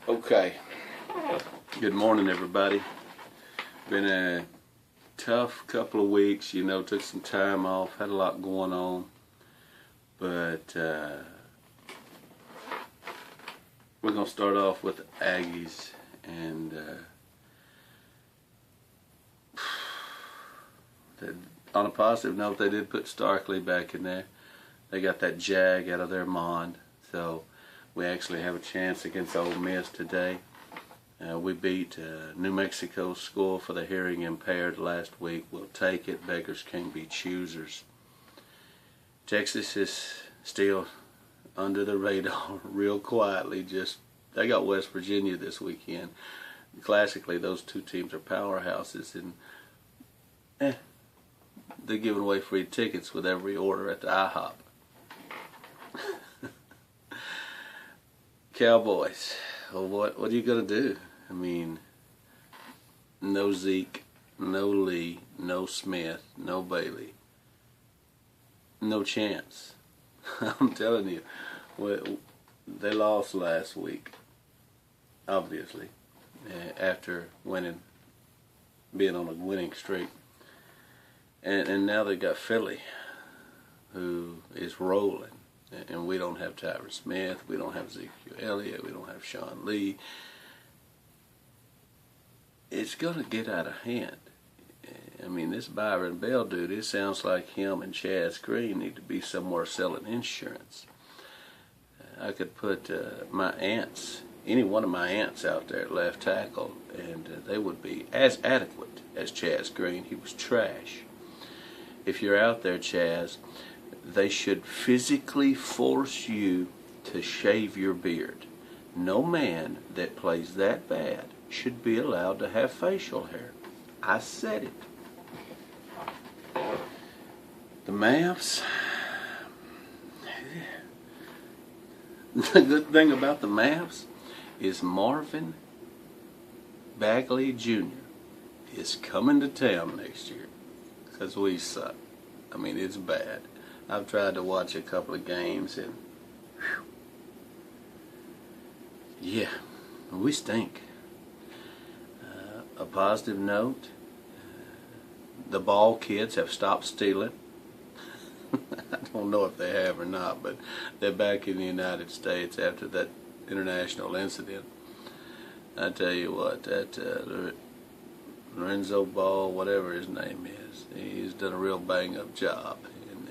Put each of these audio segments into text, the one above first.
Okay, good morning everybody. Been a tough couple of weeks, took some time off, had a lot going on, but we're going to start off with the Aggies, and on a positive note, they did put Starkley back in there. They got that jag out of their mind, so we actually have a chance against Ole Miss today. We beat New Mexico's school for the hearing impaired last week. We'll take it. Beggars can't be choosers. Texas is still under the radar real quietly. They got West Virginia this weekend. Classically, those two teams are powerhouses, and they're giving away free tickets with every order at the IHOP. Cowboys. Well, what are you going to do? I mean, no Zeke, no Lee, no Smith, no Bailey. No chance. I'm telling you. They lost last week, obviously, after being on a winning streak. And now they got Philly, who is rolling. And we don't have Tyron Smith, we don't have Ezekiel Elliott, we don't have Sean Lee. It's going to get out of hand. I mean, this Byron Bell dude, it sounds like him and Chaz Green need to be somewhere selling insurance. I could put my aunts, any one of my aunts out there at left tackle, and they would be as adequate as Chaz Green. He was trash. If you're out there, Chaz, they should physically force you to shave your beard. No man that plays that bad should be allowed to have facial hair. I said it. The Mavs. The good thing about the Mavs is Marvin Bagley Jr. is coming to town next year because we suck. I mean, it's bad. I've tried to watch a couple of games, and yeah, we stink. A positive note, the ball kids have stopped stealing. I don't know if they have or not, but they're back in the United States after that international incident. I tell you what, that Lorenzo Ball, whatever his name is, he's done a real bang-up job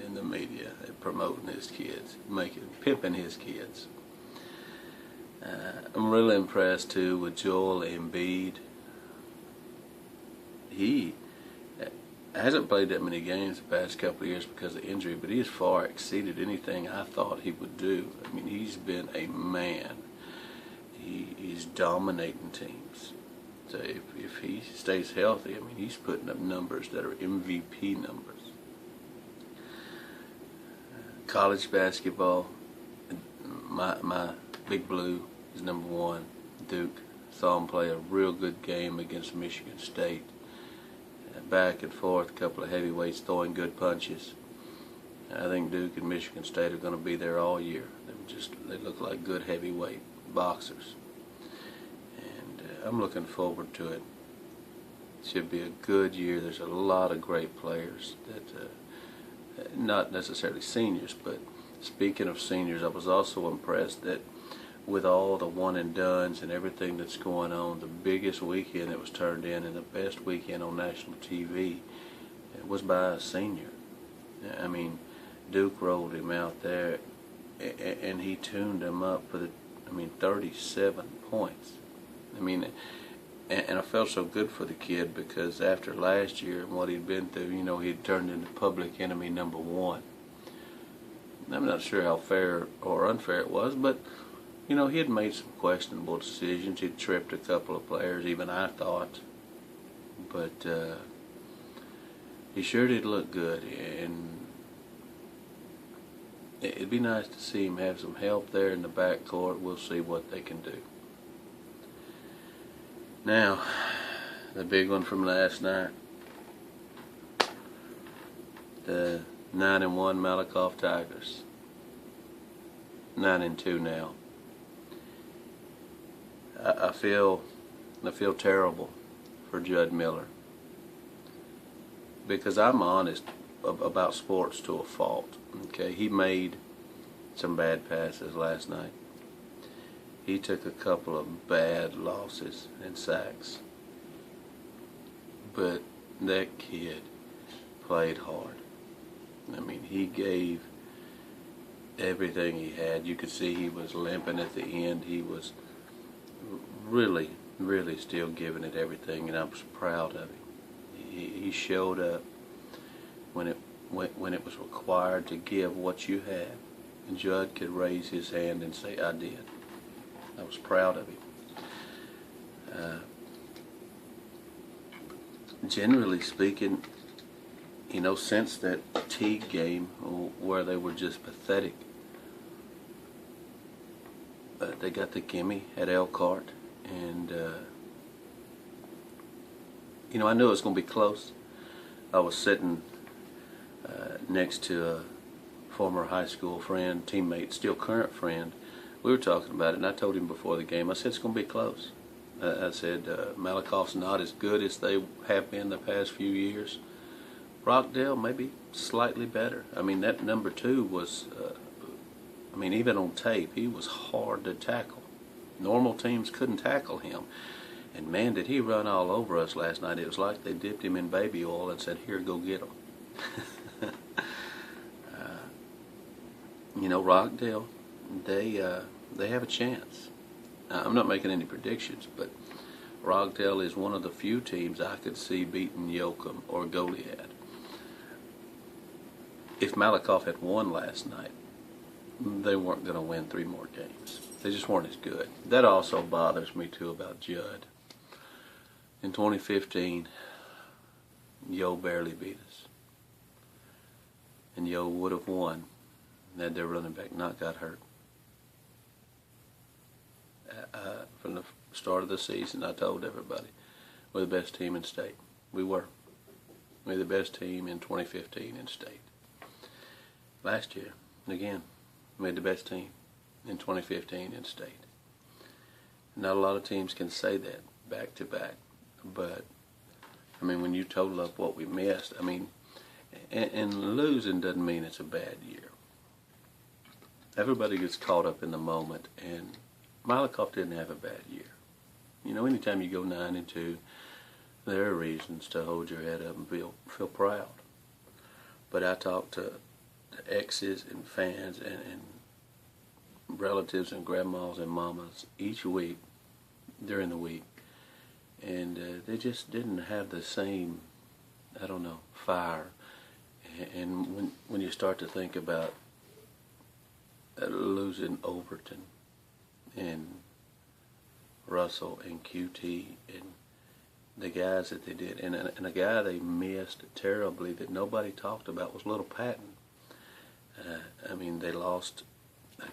in the media at promoting his kids, pimping his kids. I'm really impressed too with Joel Embiid. He hasn't played that many games the past couple of years because of injury, but he has far exceeded anything I thought he would do. I mean, he's been a man. He's dominating teams. So if he stays healthy, I mean, he's putting up numbers that are MVP numbers. College basketball, my Big Blue is number one. Duke. Saw him play a real good game against Michigan State. Back and forth, a couple of heavyweights throwing good punches. I think Duke and Michigan State are going to be there all year. They look like good heavyweight boxers. And I'm looking forward to it. It should be a good year. There's a lot of great players that, not necessarily seniors, but speaking of seniors, I was also impressed that with all the one and dones and everything that's going on, the biggest weekend that was turned in and the best weekend on national TV was by a senior. I mean, Duke rolled him out there, and he tuned him up for 37 points. I mean, and I felt so good for the kid because after last year and what he'd been through, he'd turned into public enemy number one. I'm not sure how fair or unfair it was, but he had made some questionable decisions. He'd tripped a couple of players, even I thought. But he sure did look good. And it'd be nice to see him have some help there in the backcourt. We'll see what they can do. Now, the big one from last night. The 9-1 Malakoff Tigers. 9-2 now. I feel terrible for Judd Miller because I'm honest about sports to a fault. Okay, he made some bad passes last night. He took a couple of bad losses and sacks. But that kid played hard. I mean, he gave everything he had. You could see he was limping at the end. He was really, really still giving it everything, and I was proud of him. He showed up when it was required to give what you had. And Judd could raise his hand and say, "I did." I was proud of him. Generally speaking, since that Teague game where they were just pathetic, they got the gimme at Elkhart, and I knew it was going to be close. I was sitting next to a former high school friend, teammate, still current friend. We were talking about it, and I told him before the game, I said, it's going to be close. I said, Malakoff's not as good as they have been the past few years. Rockdale maybe slightly better. I mean, that number 2 was, even on tape, he was hard to tackle. Normal teams couldn't tackle him. And man, did he run all over us last night. It was like they dipped him in baby oil and said, "Here, go get him." Rockdale, they have a chance. I'm not making any predictions, but Rockdale is one of the few teams I could see beating Yoakum or Goliad. If Malakoff had won last night, they weren't going to win 3 more games. They just weren't as good. That also bothers me too about Judd. In 2015, Yo barely beat us. And Yo would have won had their running back not got hurt. From the start of the season, I told everybody, we're the best team in state. We were. We're the best team in 2015 in state. Last year, again, we made the best team in 2015 in state. Not a lot of teams can say that back to back, but when you total up what we missed, and losing doesn't mean it's a bad year. Everybody gets caught up in the moment, and Malakoff didn't have a bad year. Anytime you go 9-2, there are reasons to hold your head up and feel proud. But I talk to exes and fans and relatives and grandmas and mamas each week during the week, and they just didn't have the same, fire. And when you start to think about losing Overton and Russell and QT and the guys that they did, and a guy they missed terribly that nobody talked about was Little Patton. They lost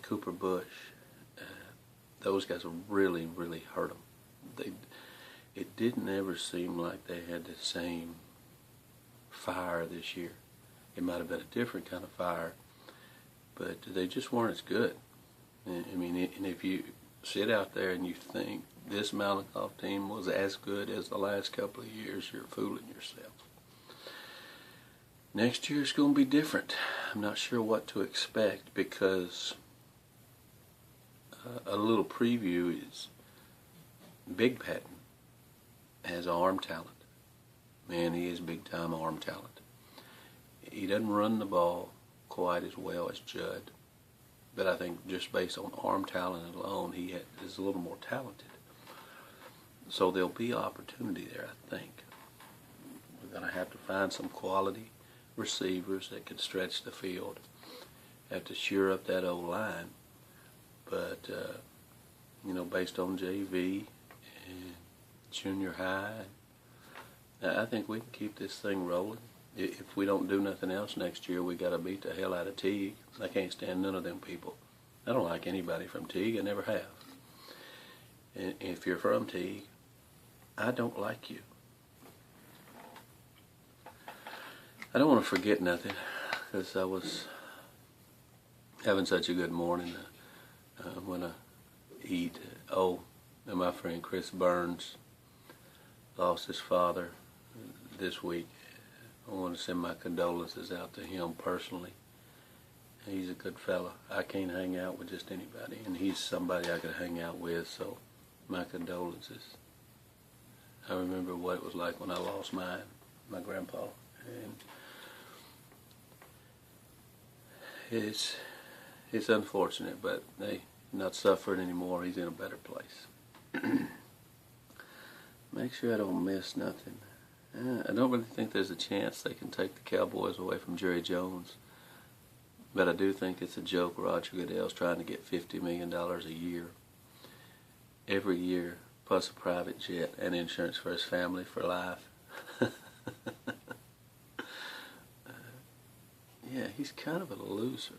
Cooper Bush. Those guys really, really hurt them. It didn't ever seem like they had the same fire this year. It might have been a different kind of fire, but they just weren't as good. And if you sit out there and you think this Malakoff team was as good as the last couple of years, you're fooling yourself. Next year is going to be different. I'm not sure what to expect because a little preview is Big Patton has arm talent. Man, he is big-time arm talent. He doesn't run the ball quite as well as Judd, but I think just based on arm talent alone, he is a little more talented. So there'll be opportunity there, I think. We're going to have to find some quality receivers that can stretch the field. Have to shore up that O-line. But, based on JV and junior high, I think we can keep this thing rolling. If we don't do nothing else next year, we got to beat the hell out of Teague. I can't stand none of them people. I don't like anybody from Teague. I never have. And if you're from Teague, I don't like you. I don't want to forget nothing because I was having such a good morning. I'm going to eat. And my friend Chris Burns lost his father this week. I want to send my condolences out to him personally. He's a good fella. I can't hang out with just anybody, and he's somebody I could hang out with, so my condolences. I remember what it was like when I lost my grandpa, and it's unfortunate, but he's not suffering anymore. He's in a better place. Make sure I don't miss nothing. I don't really think there's a chance they can take the Cowboys away from Jerry Jones, but I do think it's a joke Roger Goodell's trying to get $50 million a year, every year, plus a private jet and insurance for his family for life. Yeah, he's kind of a loser.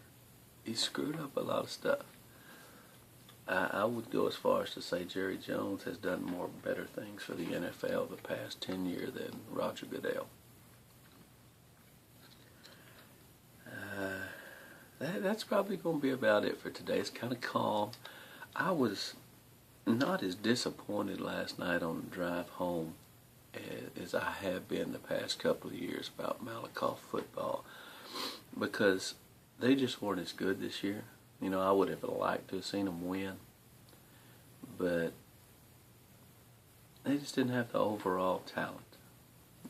He screwed up a lot of stuff. I would go as far as to say Jerry Jones has done more better things for the NFL the past 10 years than Roger Goodell. That's probably going to be about it for today. It's kind of calm. I was not as disappointed last night on the drive home as I have been the past couple of years about Malakoff football, because they just weren't as good this year. You know, I would have liked to have seen them win, but they just didn't have the overall talent.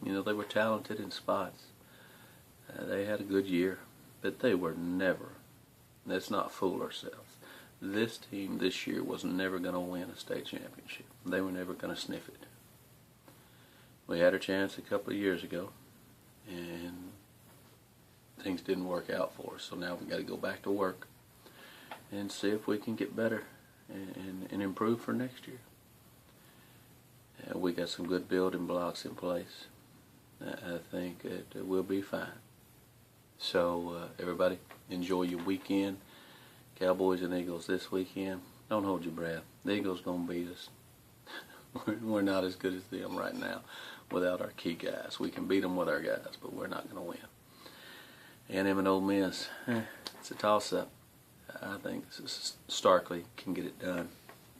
You know, they were talented in spots. They had a good year, but they were never, let's not fool ourselves, this team this year was never going to win a state championship. They were never going to sniff it. We had our chance a couple of years ago, and things didn't work out for us, so now we've got to go back to work and see if we can get better and improve for next year. We got some good building blocks in place. I think that we'll be fine. So everybody, enjoy your weekend. Cowboys and Eagles this weekend. Don't hold your breath. The Eagles gonna beat us. We're not as good as them right now without our key guys. We can beat them with our guys, but we're not gonna win. A&M and Ole Miss, it's a toss-up. I think Starkley can get it done,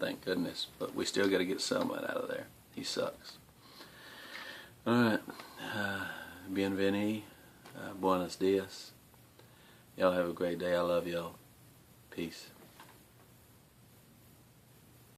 thank goodness. But we still got to get someone out of there. He sucks. All right. Bienvenue. Buenos dias. Y'all have a great day. I love y'all. Peace.